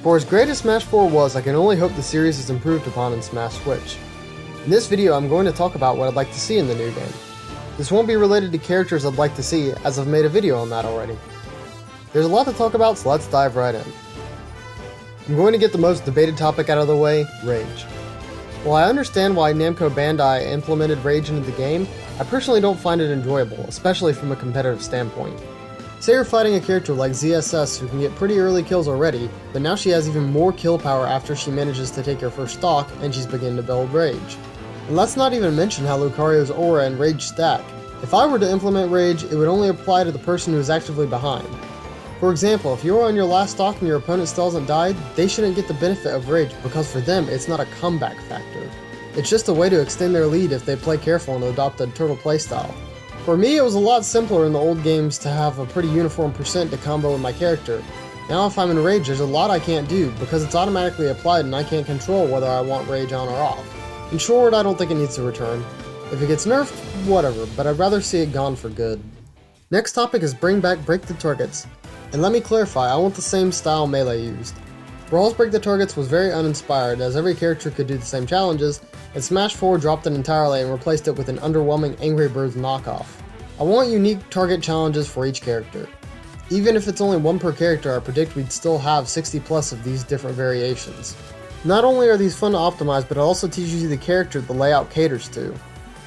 For as great as Smash 4 was, I can only hope the series is improved upon in Smash Switch. In this video, I'm going to talk about what I'd like to see in the new game. This won't be related to characters I'd like to see, as I've made a video on that already. There's a lot to talk about, so let's dive right in. I'm going to get the most debated topic out of the way, Rage. While I understand why Namco Bandai implemented Rage into the game, I personally don't find it enjoyable, especially from a competitive standpoint. Say you're fighting a character like ZSS who can get pretty early kills already, but now she has even more kill power after she manages to take her first stock and she's beginning to build Rage. And let's not even mention how Lucario's aura and Rage stack. If I were to implement Rage, it would only apply to the person who is actively behind. For example, if you're on your last stock and your opponent still hasn't died, they shouldn't get the benefit of Rage because for them it's not a comeback factor. It's just a way to extend their lead if they play careful and adopt a turtle playstyle. For me, it was a lot simpler in the old games to have a pretty uniform percent to combo with my character. Now if I'm in Rage, there's a lot I can't do because it's automatically applied and I can't control whether I want Rage on or off. In short, I don't think it needs to return. If it gets nerfed, whatever, but I'd rather see it gone for good. Next topic is bring back Break the Targets. And let me clarify, I want the same style Melee used. Brawl's Break the Targets was very uninspired as every character could do the same challenges, and Smash 4 dropped it entirely and replaced it with an underwhelming Angry Birds knockoff. I want unique target challenges for each character. Even if it's only one per character, I predict we'd still have 60 plus of these different variations. Not only are these fun to optimize, but it also teaches you the character the layout caters to.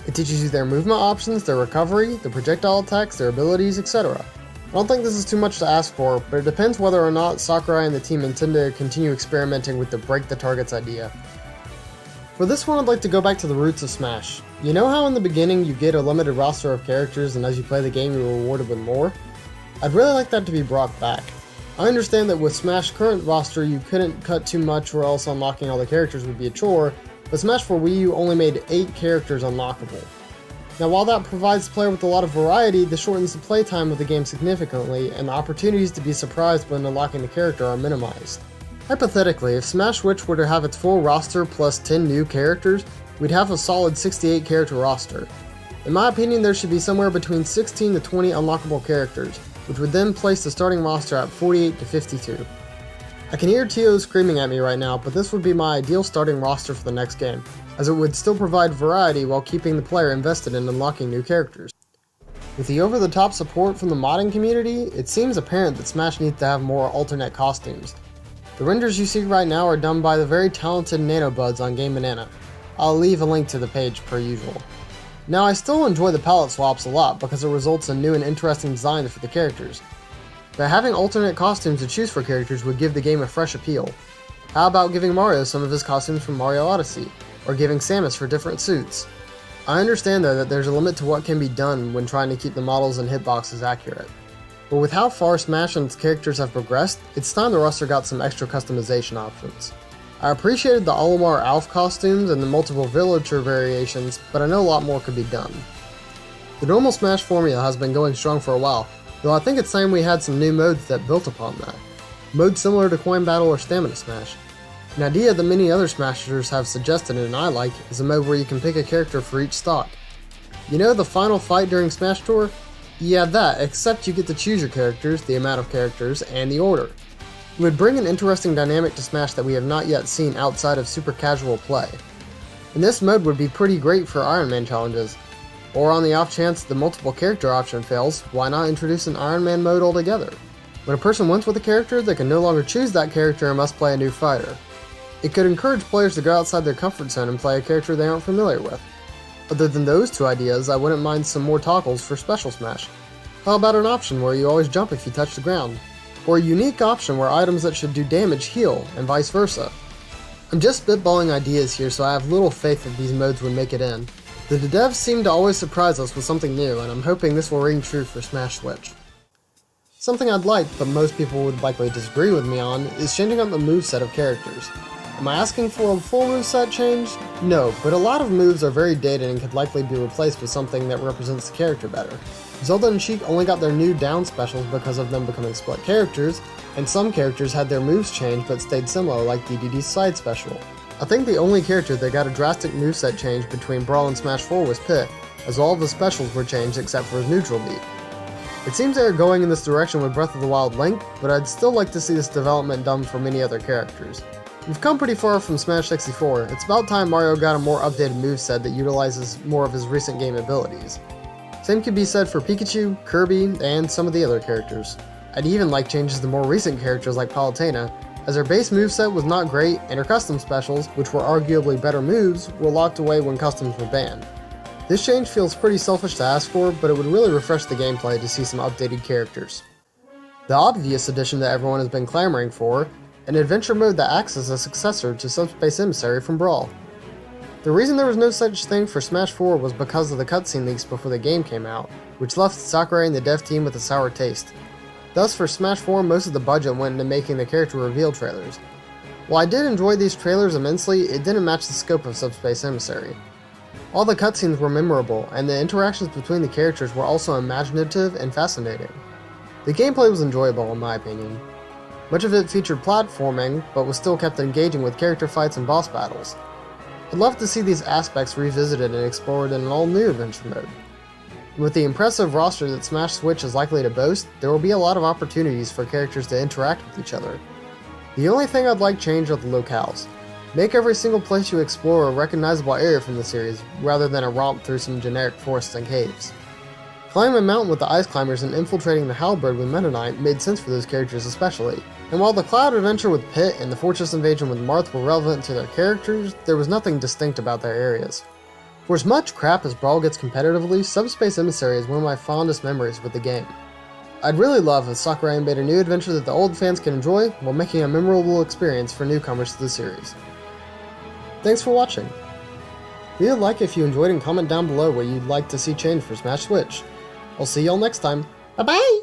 It teaches you their movement options, their recovery, their projectile attacks, their abilities, etc. I don't think this is too much to ask for, but it depends whether or not Sakurai and the team intend to continue experimenting with the Break the Targets idea. For this one, I'd like to go back to the roots of Smash. You know how in the beginning you get a limited roster of characters and as you play the game you're rewarded with more? I'd really like that to be brought back. I understand that with Smash's current roster you couldn't cut too much or else unlocking all the characters would be a chore, but Smash for Wii U only made 8 characters unlockable. Now while that provides the player with a lot of variety, this shortens the playtime of the game significantly, and the opportunities to be surprised when unlocking the character are minimized. Hypothetically, if Smash Switch were to have its full roster plus 10 new characters, we'd have a solid 68 character roster. In my opinion, there should be somewhere between 16 to 20 unlockable characters, which would then place the starting roster at 48 to 52. I can hear Tio screaming at me right now, but this would be my ideal starting roster for the next game, as it would still provide variety while keeping the player invested in unlocking new characters. With the over-the-top support from the modding community, it seems apparent that Smash needs to have more alternate costumes. The renders you see right now are done by the very talented Nanobuds on Game Banana. I'll leave a link to the page per usual. Now I still enjoy the palette swaps a lot because it results in new and interesting designs for the characters. But having alternate costumes to choose for characters would give the game a fresh appeal. How about giving Mario some of his costumes from Mario Odyssey, or giving Samus for different suits? I understand though that there's a limit to what can be done when trying to keep the models and hitboxes accurate. But with how far Smash and its characters have progressed, it's time the roster got some extra customization options. I appreciated the Olimar Alf costumes and the multiple villager variations, but I know a lot more could be done. The normal Smash formula has been going strong for a while, though I think it's time we had some new modes that built upon that. Modes similar to Coin Battle or Stamina Smash. An idea that many other Smashers have suggested and I like is a mode where you can pick a character for each stock. You know the final fight during Smash Tour? Yeah, that, except you get to choose your characters, the amount of characters, and the order. It would bring an interesting dynamic to Smash that we have not yet seen outside of super casual play. And this mode would be pretty great for Iron Man challenges. Or on the off chance the multiple character option fails, why not introduce an Iron Man mode altogether? When a person wins with a character, they can no longer choose that character and must play a new fighter. It could encourage players to go outside their comfort zone and play a character they aren't familiar with. Other than those two ideas, I wouldn't mind some more toggles for Special Smash. How about an option where you always jump if you touch the ground? Or a unique option where items that should do damage heal, and vice versa. I'm just spitballing ideas here, so I have little faith that these modes would make it in. The devs seem to always surprise us with something new, and I'm hoping this will ring true for Smash Switch. Something I'd like, but most people would likely disagree with me on, is changing up the moveset of characters. Am I asking for a full moveset change? No, but a lot of moves are very dated and could likely be replaced with something that represents the character better. Zelda and Sheik only got their new down specials because of them becoming split characters, and some characters had their moves changed but stayed similar like DDD's side special. I think the only character that got a drastic moveset change between Brawl and Smash 4 was Pit, as all of the specials were changed except for his neutral beat. It seems they are going in this direction with Breath of the Wild Link, but I'd still like to see this development done for many other characters. We've come pretty far from Smash 64, it's about time Mario got a more updated moveset that utilizes more of his recent game abilities. Same could be said for Pikachu, Kirby, and some of the other characters. I'd even like changes to more recent characters like Palutena, as her base moveset was not great and her custom specials, which were arguably better moves, were locked away when customs were banned. This change feels pretty selfish to ask for, but it would really refresh the gameplay to see some updated characters. The obvious addition that everyone has been clamoring for, an adventure mode that acts as a successor to Subspace Emissary from Brawl. The reason there was no such thing for Smash 4 was because of the cutscene leaks before the game came out, which left Sakurai and the dev team with a sour taste. Thus for Smash 4 most of the budget went into making the character reveal trailers. While I did enjoy these trailers immensely, it didn't match the scope of Subspace Emissary. All the cutscenes were memorable, and the interactions between the characters were also imaginative and fascinating. The gameplay was enjoyable in my opinion. Much of it featured platforming, but was still kept engaging with character fights and boss battles. I'd love to see these aspects revisited and explored in an all-new adventure mode. With the impressive roster that Smash Switch is likely to boast, there will be a lot of opportunities for characters to interact with each other. The only thing I'd like changed are the locales. Make every single place you explore a recognizable area from the series, rather than a romp through some generic forests and caves. Climbing a mountain with the Ice Climbers and infiltrating the Halberd with Meta Knight made sense for those characters especially, and while the Cloud adventure with Pit and the Fortress invasion with Marth were relevant to their characters, there was nothing distinct about their areas. For as much crap as Brawl gets competitively, Subspace Emissary is one of my fondest memories with the game. I'd really love if Sakurai made a new adventure that the old fans can enjoy, while making a memorable experience for newcomers to the series. Thanks for watching. Leave a like if you enjoyed and comment down below what you'd like to see change for Smash Switch. I'll see y'all next time. Bye bye!